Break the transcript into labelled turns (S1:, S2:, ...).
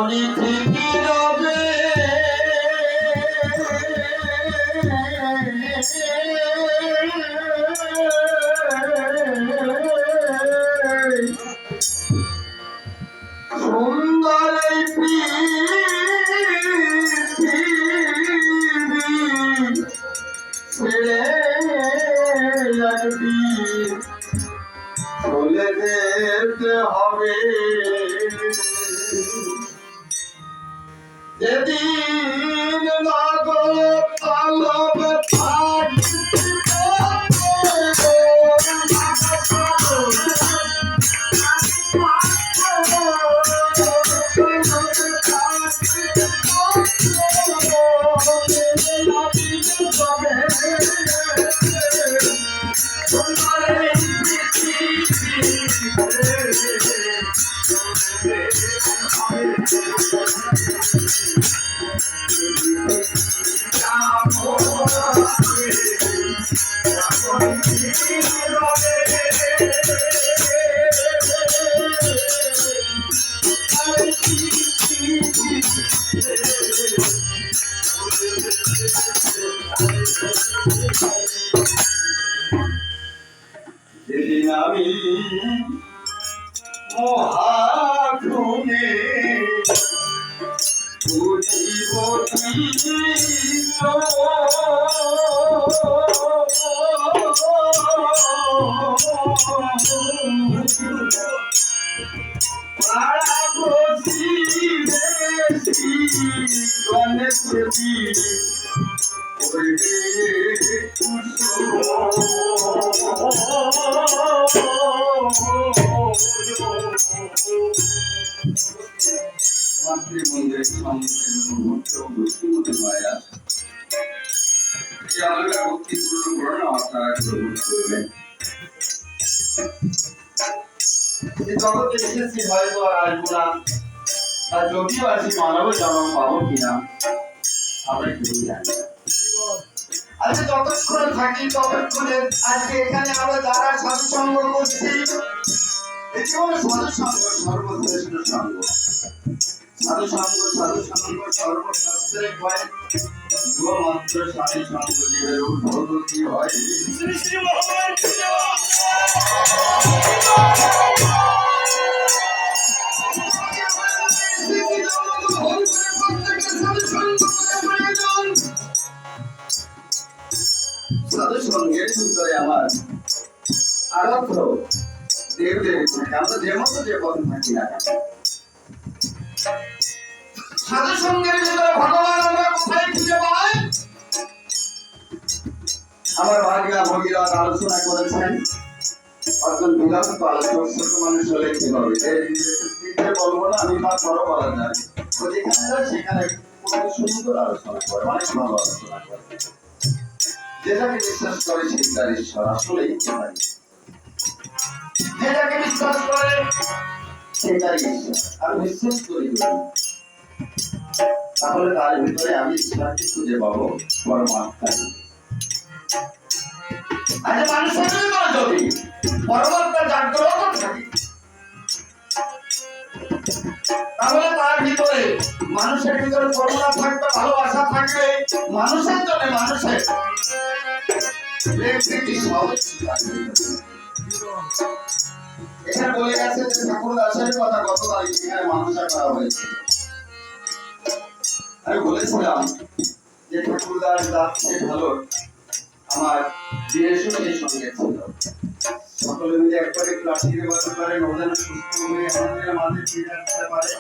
S1: মনে থেকে রবে সুন্দর এই পৃথিবী ছেড়ে একদিন চলে যেতে হবে যেদিন লাগল পালব যেদিন আমি মহাগুণে বুঝিব পাড়া প্রতিবেশী গণেশ মাতৃমন্দিরের সম্মুখে মায়া আমরা ভক্তিপূর্ণ করুন আপনারা গ্রহণ করবেন। জগতে এসেছি হয়তো আর আসবো না, আর যদিও আসি মানব জন্ম পাবো কিনা আমরা কেউ জানি না। আজকে যতক্ষণ থাকি ততক্ষণে আজকে এখানে আমরা যারা সাধু সঙ্গ করছি এটি হলো সাধু সঙ্গ, সর্বশ্রেষ্ঠ সঙ্গ। সাধু সঙ্গ সর্বশাস্ত্রে হয় মাত্র সাধু সঙ্গ জীবের উন্নতি হয়। শ্রী শ্রী ভগবান সাধু সঙ্গের ভিতরে আমার আরাধ্য দেব দেবী থাকে, আমরা যে মতো যে পথে থাকি না সাধু সঙ্গের ভিতরে ভগবান আমরা কোথায় খুঁজে পাই? আমার ভাগিয়া ভগীরথ আলোচনা করেছেন একজন বিরাট আলোচক ছোট মানুষ হলে কি হবে বলবো না, আমি তার বড় বলা যায় যেখানে যায় সেখানে সুন্দর আলোচনা করে, অনেক ভালো আলোচনা করে। যেটাকে বিশ্বাস করে সেই তার ঈশ্বর, আসলেই যেটাকে বিশ্বাস করে সেটাই ঈশ্বর। আমি বিশ্বাস করি তাহলে তার ভিতরে আমি ঈশ্বরকে খুঁজে পাবো, পরমাত্মা। আজ মানুষের ভিতরে যদি পরমাত্মা জাগ্রত থাকে তাহলে তার ভিতরে মানুষের ভিতরে করুণা থাকবে, ভালোবাসা থাকবে, মানুষের জন্য মানুষের এখানে বলে গেছে যে ঠাকুর দাসের কথা গত তারিখ এখানে মানুষা করা হয়েছে। আমি বলেছিলাম যে ঠাকুর দাস যাচ্ছে ভালো আমার দিনের সঙ্গে সঙ্গে ছিল, সকলে মিলে একবারে প্লাস্টিকের বাজার করেন ওদের সুস্থ হয়ে আমাদের মাঝে ফিরে আসতে পারে।